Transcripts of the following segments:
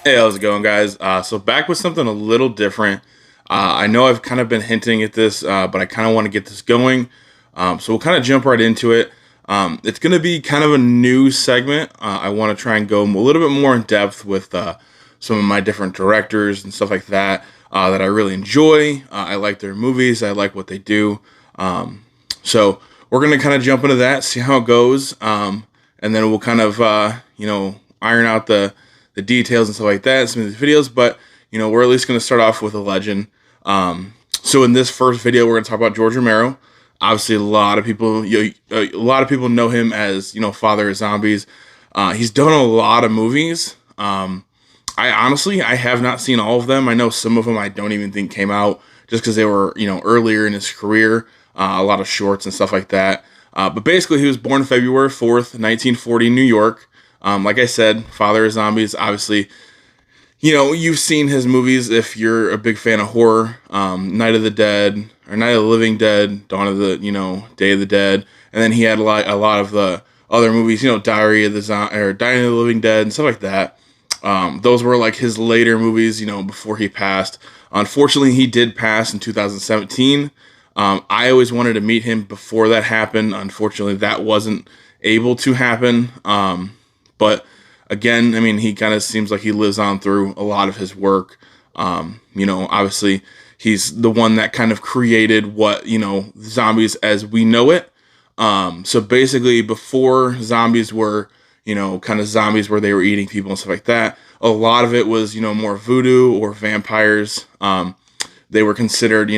Hey, how's it going, guys? So back with something a little different. I know I've kind of been hinting at this, but I kind of want to get this going. So we'll kind of jump right into it. It's going to be kind of a new segment. I want to try and go a little bit more in depth with some of my different directors and stuff like that that I really enjoy. I like their movies. I like what they do. So we're going to kind of jump into that, see how it goes, and then we'll kind of iron out the details and stuff like that in some of these videos. But we're at least going to start off with a legend. So in this first video, we're going to talk about George Romero. Obviously, a lot of people know him as Father of Zombies. He's done a lot of movies. I have not seen all of them. I know some of them I don't even think came out just because they were earlier in his career. A lot of shorts and stuff like that. But basically, he was born February 4th, 1940, in New York. Like I said, Father of Zombies. Obviously, you've seen his movies if you're a big fan of horror. Night of the Dead or Night of the Living Dead, Dawn of the Day of the Dead, and then he had a lot of the other movies. Diary of the or Dying of the Living Dead and stuff like that. Those were like his later movies. Before he passed. Unfortunately, he did pass in 2017. I always wanted to meet him before that happened. Unfortunately, that wasn't able to happen. But again, I mean, he kind of seems like he lives on through a lot of his work. Obviously, he's the one that kind of created what, zombies as we know it. So basically, before zombies were, kind of zombies where they were eating people and stuff like that, a lot of it was, more voodoo or vampires. They were considered,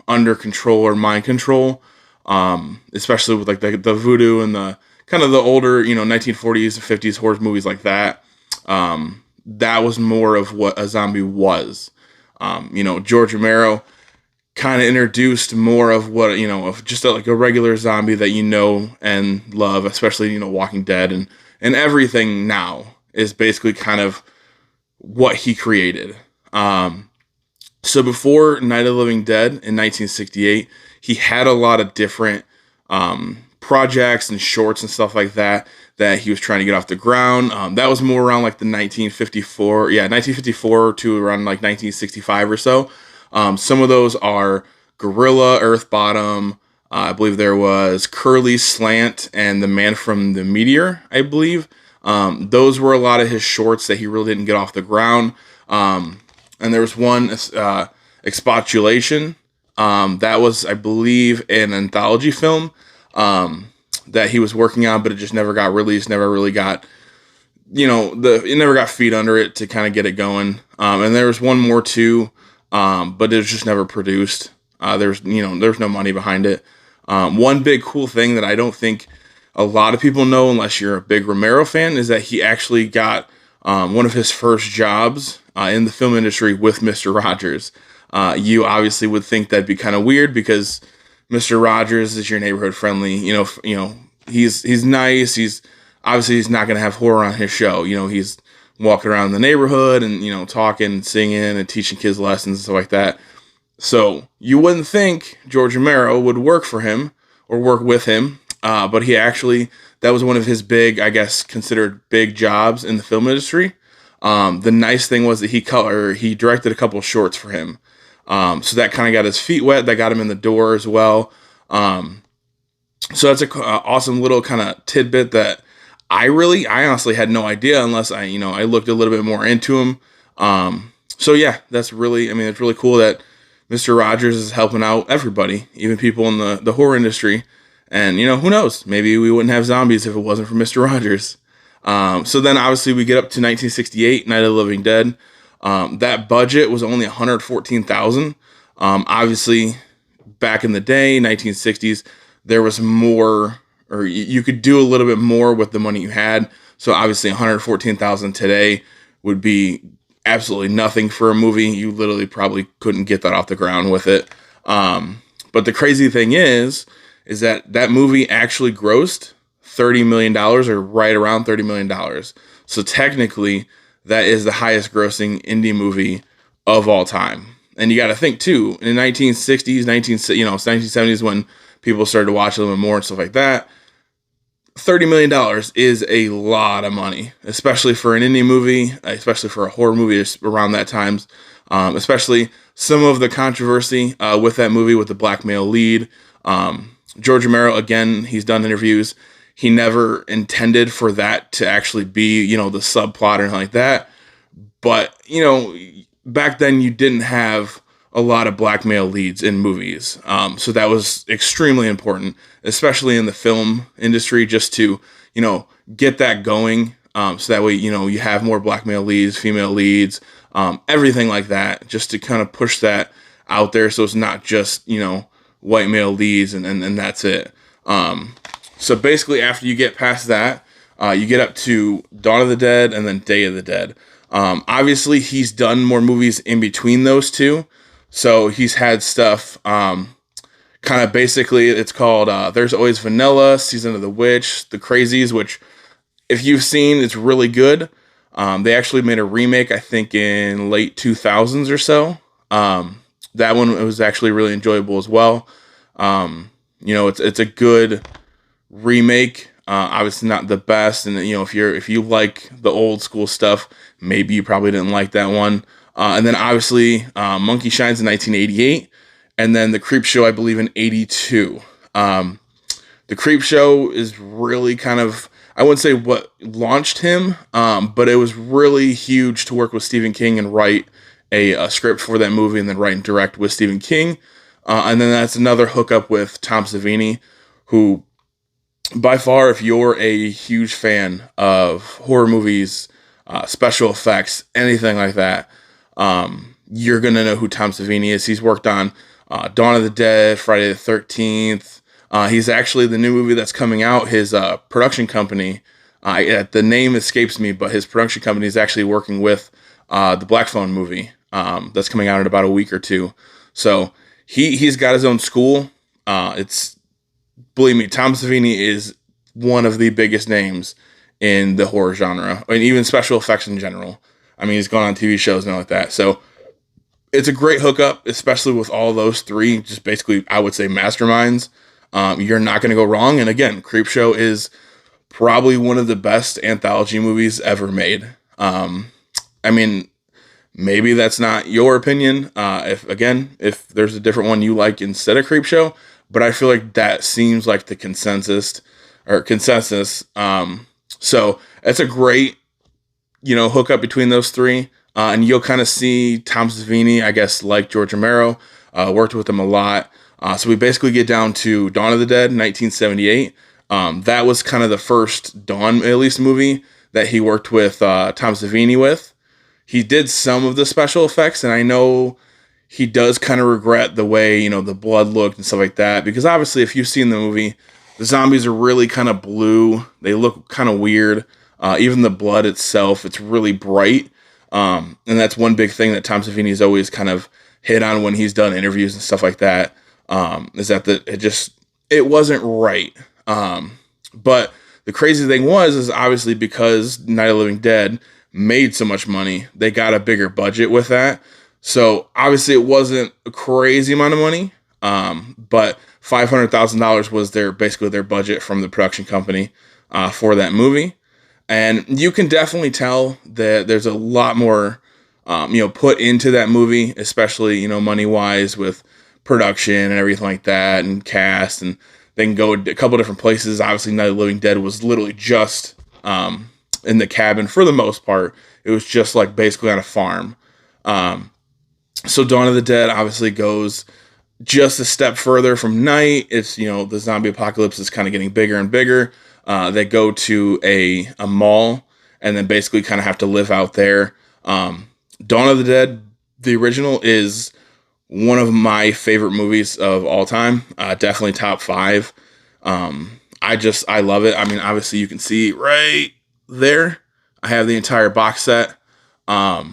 under control or mind control, especially with like the voodoo and the kind of the older, 1940s, 50s horror movies like that. That was more of what a zombie was. George Romero kind of introduced more of what, of just like a regular zombie that and love, especially, Walking Dead and everything now is basically kind of what he created. So before Night of the Living Dead in 1968, he had a lot of different projects and shorts and stuff like that he was trying to get off the ground. That was more around like the 1954 to around like 1965 or so. Some of those are Gorilla, Earth Bottom. I believe there was Curly Slant and The Man from the Meteor, I believe. Those were a lot of his shorts that he really didn't get off the ground. And there was one, Expostulation. That was, I believe, an anthology film that he was working on, but it just never got released, never really got, it never got feet under it to kind of get it going. And there was one more too, but it was just never produced. There's no money behind it. One big cool thing that I don't think a lot of people know, unless you're a big Romero fan, is that he actually got one of his first jobs in the film industry with Mr. Rogers. You obviously would think that'd be kind of weird because Mr. Rogers is your neighborhood friendly. He's nice. He's not going to have horror on his show. He's walking around the neighborhood and talking, singing, and teaching kids lessons and stuff like that. So you wouldn't think George Romero would work for him or work with him, but that was one of his big, I guess, considered big jobs in the film industry. The nice thing was that he directed a couple of shorts for him. So that kind of got his feet wet. That got him in the door as well. So that's a awesome little kind of tidbit that I honestly had no idea unless I looked a little bit more into him. So yeah, it's really cool that Mr. Rogers is helping out everybody, even people in the horror industry. And, who knows? Maybe we wouldn't have zombies if it wasn't for Mr. Rogers. So then obviously we get up to 1968, Night of the Living Dead. That budget was only $114,000. Obviously, back in the day, 1960s, there was more, or you could do a little bit more with the money you had. So obviously, $114,000 today would be absolutely nothing for a movie. You literally probably couldn't get that off the ground with it. But the crazy thing is that movie actually grossed $30 million or right around $30 million. So technically, that is the highest grossing indie movie of all time. And you got to think too, in the 1960s, 1970s, when people started to watch a little bit more and stuff like that, $30 million is a lot of money, especially for an indie movie, especially for a horror movie around that times. Especially some of the controversy with that movie with the black male lead. George Romero, again, he's done interviews. He never intended for that to actually be, the subplot or anything like that. But, back then you didn't have a lot of black male leads in movies. So that was extremely important, especially in the film industry, just to, get that going. So that way, you have more black male leads, female leads, everything like that, just to kind of push that out there. So it's not just, white male leads and that's it. So basically after you get past that, you get up to Dawn of the Dead and then Day of the Dead. Obviously he's done more movies in between those two. So he's had stuff, kind of basically, it's called There's Always Vanilla, Season of the Witch, The Crazies, which if you've seen, it's really good. They actually made a remake, I think, in late 2000s or so. That one was actually really enjoyable as well. It's a good remake. Obviously not the best, and if you like the old school stuff, maybe you probably didn't like that one. And then obviously Monkey Shines in 1988, and then The Creep Show, I believe, in 82. The Creep Show is really kind of, I wouldn't say what launched him, but it was really huge to work with Stephen King and write a script for that movie and then write and direct with Stephen King. And then that's another hookup with Tom Savini, who by far, if you're a huge fan of horror movies, special effects, anything like that, you're going to know who Tom Savini is. He's worked on Dawn of the Dead, Friday the 13th. He's actually the new movie that's coming out. His production company, the name escapes me, but his production company is actually working with the Black Phone movie that's coming out in about a week or two. So he's got his own school. Believe me, Tom Savini is one of the biggest names in the horror genre, and even special effects in general. I mean, he's gone on TV shows and all like that. So it's a great hookup, especially with all those three, just basically, I would say, masterminds. You're not going to go wrong. And again, Creepshow is probably one of the best anthology movies ever made. I mean, maybe that's not your opinion. If there's a different one you like instead of Creepshow, but I feel like that seems like the consensus. So it's a great, hookup between those three. And you'll kind of see Tom Savini, I guess, like George Romero, worked with him a lot. So we basically get down to Dawn of the Dead, 1978. That was kind of the first Dawn, at least, movie that he worked with Tom Savini with. He did some of the special effects, and I know he does kind of regret the way, the blood looked and stuff like that, because obviously if you've seen the movie, the zombies are really kind of blue. They look kind of weird. Even the blood itself, it's really bright. And that's one big thing that Tom Savini's always kind of hit on when he's done interviews and stuff like that, is that it wasn't right. But the crazy thing is obviously because Night of the Living Dead made so much money, they got a bigger budget with that. So obviously it wasn't a crazy amount of money, but $500,000 was basically their budget from the production company for that movie. And you can definitely tell that there's a lot more, put into that movie, especially, money-wise with production and everything like that and cast. And they can go a couple different places. Obviously, Night of the Living Dead was literally just in the cabin for the most part. It was just like basically on a farm. So Dawn of the Dead obviously goes just a step further from Night. It's, the zombie apocalypse is kind of getting bigger and bigger. They go to a mall and then basically kind of have to live out there. Dawn of the Dead, the original, is one of my favorite movies of all time. Definitely top 5. I love it. I mean, obviously you can see right there, I have the entire box set. I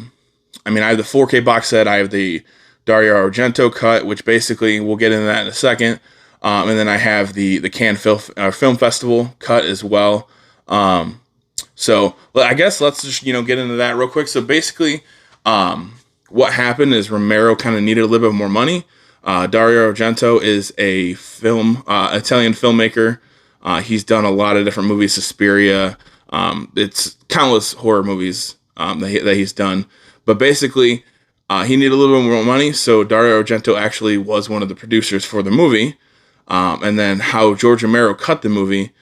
have the 4K box set. I have the Dario Argento cut, which basically we'll get into that in a second. And then I have the Cannes Film Festival cut as well. So I guess let's just, get into that real quick. So basically, what happened is Romero kind of needed a little bit more money. Dario Argento is a Italian filmmaker. He's done a lot of different movies, Suspiria. It's countless horror movies that he's done. But basically, he needed a little bit more money, so Dario Argento actually was one of the producers for the movie. And then how George Romero cut the movie,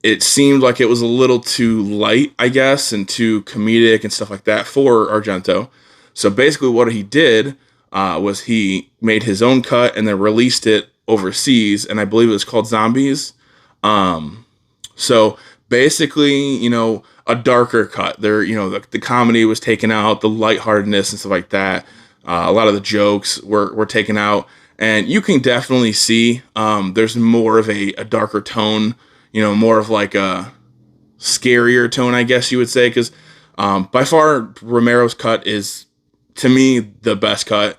it seemed like it was a little too light, I guess, and too comedic and stuff like that for Argento. So basically what he did was he made his own cut and then released it overseas, and I believe it was called Zombies. So basically, a darker cut. There, the comedy was taken out, the lightheartedness and stuff like that. A lot of the jokes were taken out, and you can definitely see there's more of a darker tone, more of like a scarier tone, I guess you would say, because by far Romero's cut is, to me, the best cut.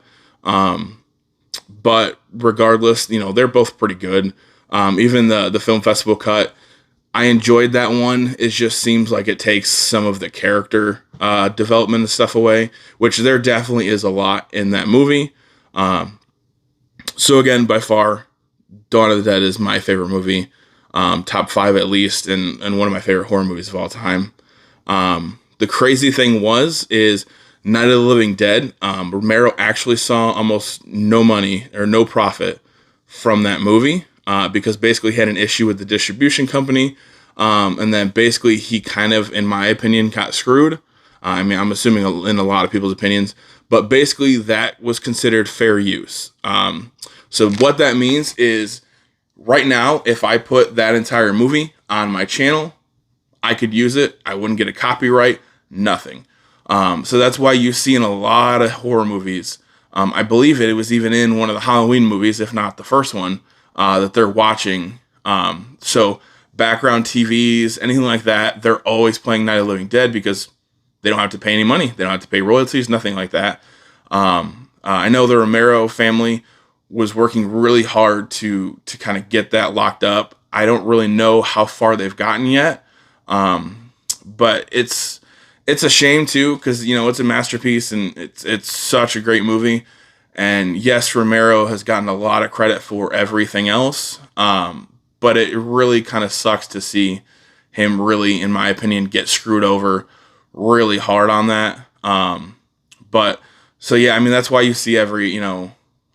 But regardless, they're both pretty good. Even the film festival cut, I enjoyed that one. It just seems like it takes some of the character development and stuff away, which there definitely is a lot in that movie. So again, by far, Dawn of the Dead is my favorite movie. Top 5 at least, and one of my favorite horror movies of all time. The crazy thing is Night of the Living Dead, Romero actually saw almost no money or no profit from that movie because basically he had an issue with the distribution company. And then basically he kind of, in my opinion, got screwed. I'm assuming in a lot of people's opinions, but basically that was considered fair use. So what that means is right now, if I put that entire movie on my channel, I could use it. I wouldn't get a copyright, nothing. So that's why you see in a lot of horror movies, I believe it was even in one of the Halloween movies, if not the first one, that they're watching. So background TVs, anything like that, they're always playing Night of the Living Dead because they don't have to pay any money. They don't have to pay royalties, nothing like that. I know the Romero family was working really hard to kind of get that locked up. I don't really know how far they've gotten yet. But it's a shame too, because it's a masterpiece and it's such a great movie. And yes, Romero has gotten a lot of credit for everything else. But it really kind of sucks to see him really, in my opinion, get screwed over really hard on that. But so yeah, that's why you see every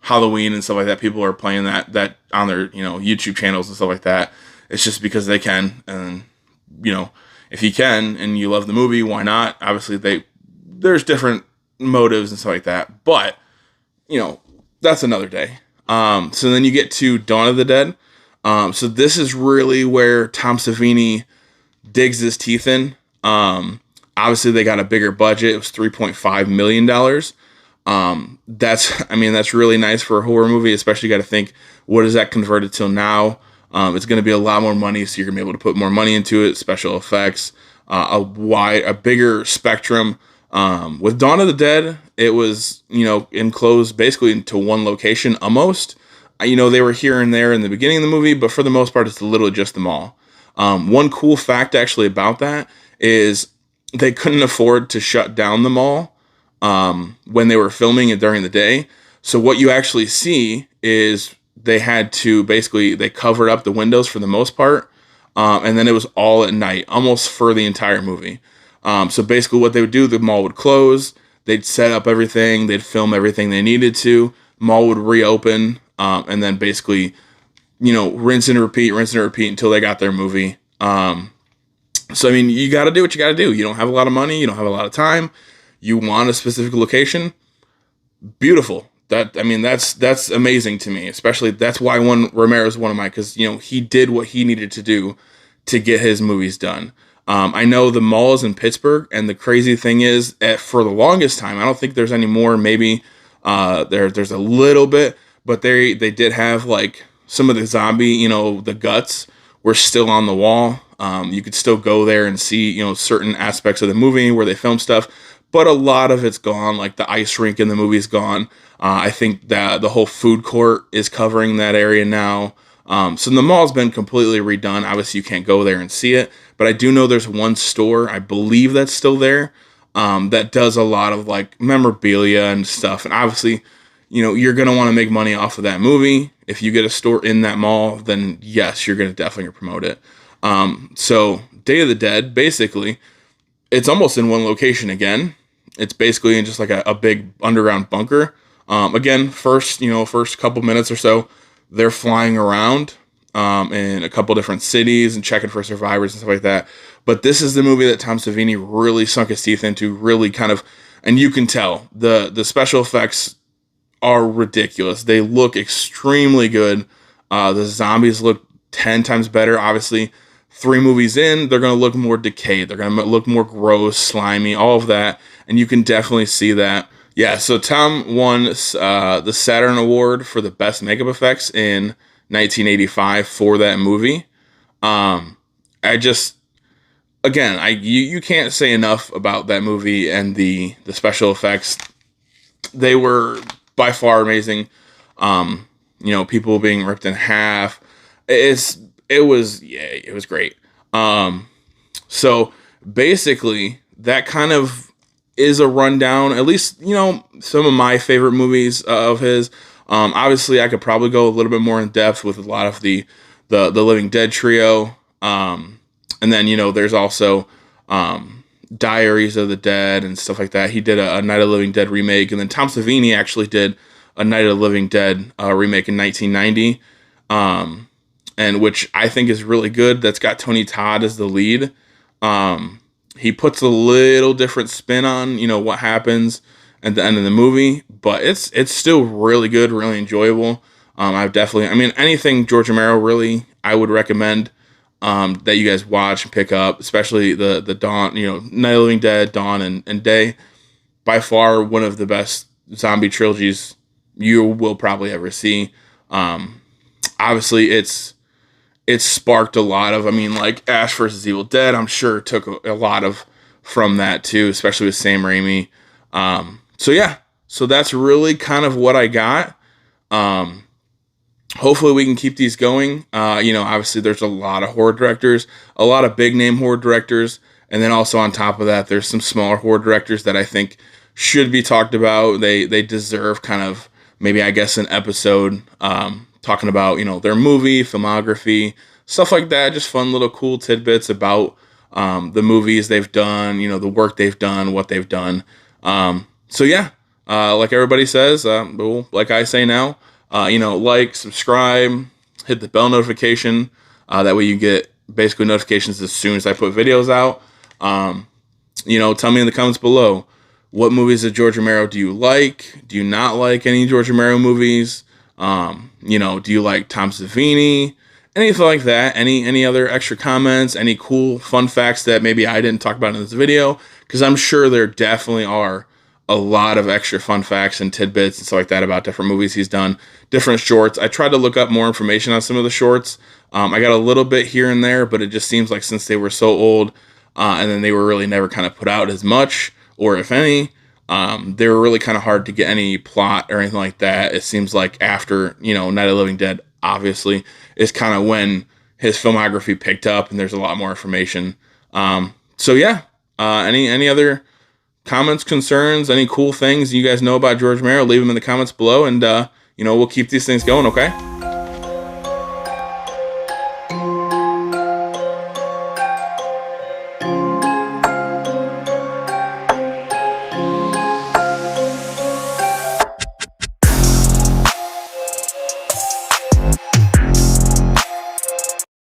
Halloween and stuff like that, people are playing that on their YouTube channels and stuff like that. It's just because they can, and if you can and you love the movie, why not? Obviously there's different motives and stuff like that, but that's another day. So then you get to Dawn of the Dead. So this is really where Tom Savini digs his teeth in. Obviously they got a bigger budget. It was $3.5 million. That's really nice for a horror movie, especially you got to think, what is that converted till now? It's going to be a lot more money, so you're going to be able to put more money into it, special effects, a bigger spectrum. With Dawn of the Dead, it was, enclosed basically into one location almost. They were here and there in the beginning of the movie, but for the most part, it's literally just the mall. One cool fact actually about that is they couldn't afford to shut down the mall when they were filming it during the day. So what you actually see is they had to they covered up the windows for the most part. And then it was all at night, almost for the entire movie. So basically what they would do, the mall would close, they'd set up everything, they'd film everything they needed to, mall would reopen, and then basically, rinse and repeat until they got their movie. So, you got to do what you got to do. You don't have a lot of money, you don't have a lot of time, you want a specific location, beautiful. That's amazing to me, especially that's why Romero is one of my, because, he did what he needed to do to get his movies done. I know the mall is in Pittsburgh, and the crazy thing is, for the longest time, I don't think there's any more, maybe there's a little bit, but they did have like some of the zombie, the guts were still on the wall. You could still go there and see, certain aspects of the movie where they film stuff, but a lot of it's gone. Like the ice rink in the movie's gone. I think that the whole food court is covering that area now. So the mall's been completely redone. Obviously, you can't go there and see it, but I do know there's one store, I believe, that's still there, that does a lot of like memorabilia and stuff. And obviously, you're going to want to make money off of that movie. If you get a store in that mall, then yes, you're going to definitely promote it. So Day of the Dead, basically, it's almost in one location again. It's basically in just like a big underground bunker. Again, first couple minutes or so, they're flying around in a couple different cities and checking for survivors and stuff like that. But this is the movie that Tom Savini really sunk his teeth into, really kind of, and you can tell the special effects are ridiculous. They look extremely good. The zombies look 10 times better. Obviously, 3 movies in, they're going to look more decayed. They're going to look more gross, slimy, all of that. And you can definitely see that. Yeah, so Tom won the Saturn Award for the best makeup effects in 1985 for that movie. I just, again, you can't say enough about that movie and the special effects. They were by far amazing. People being ripped in half. It was great. So basically that kind of is a rundown, at least, some of my favorite movies of his. Obviously I could probably go a little bit more in depth with a lot of the Living Dead trio. And then, there's also, Diaries of the Dead and stuff like that. He did a Night of the Living Dead remake, and then Tom Savini actually did a Night of the Living Dead remake in 1990, and which I think is really good. That's got Tony Todd as the lead. He puts a little different spin on what happens at the end of the movie, but it's still really good, really enjoyable. Anything George Romero, really, I would recommend that you guys watch and pick up, especially the Dawn, Night of the Living Dead, Dawn, and Day. By far one of the best zombie trilogies you will probably ever see. Obviously, it's sparked a lot of, like Ash vs. Evil Dead, I'm sure took a lot of from that too, especially with Sam Raimi. So that's really kind of what I got. Hopefully we can keep these going. Obviously there's a lot of horror directors, a lot of big name horror directors. And then also on top of that, there's some smaller horror directors that I think should be talked about. They deserve kind of maybe, I guess, an episode talking about, their movie, filmography, stuff like that. Just fun little cool tidbits about the movies they've done, the work they've done, what they've done. Like everybody says, like I say now, like, subscribe, hit the bell notification. That way you get basically notifications as soon as I put videos out. Tell me in the comments below, what movies of George Romero do you like? Do you not like any George Romero movies? Do you like Tom Savini? Anything like that. Any other extra comments? Any cool fun facts that maybe I didn't talk about in this video? Because I'm sure there definitely are a lot of extra fun facts and tidbits and stuff like that about different movies he's done, different shorts. I tried to look up more information on some of the shorts. I got a little bit here and there, but it just seems like since they were so old, and then they were really never kind of put out as much, or if any, they were really kind of hard to get any plot or anything like that. It seems like after, Night of the Living Dead, obviously, is kind of when his filmography picked up and there's a lot more information. Any other comments, concerns, any cool things you guys know about George Romero, leave them in the comments below, and we'll keep these things going, okay?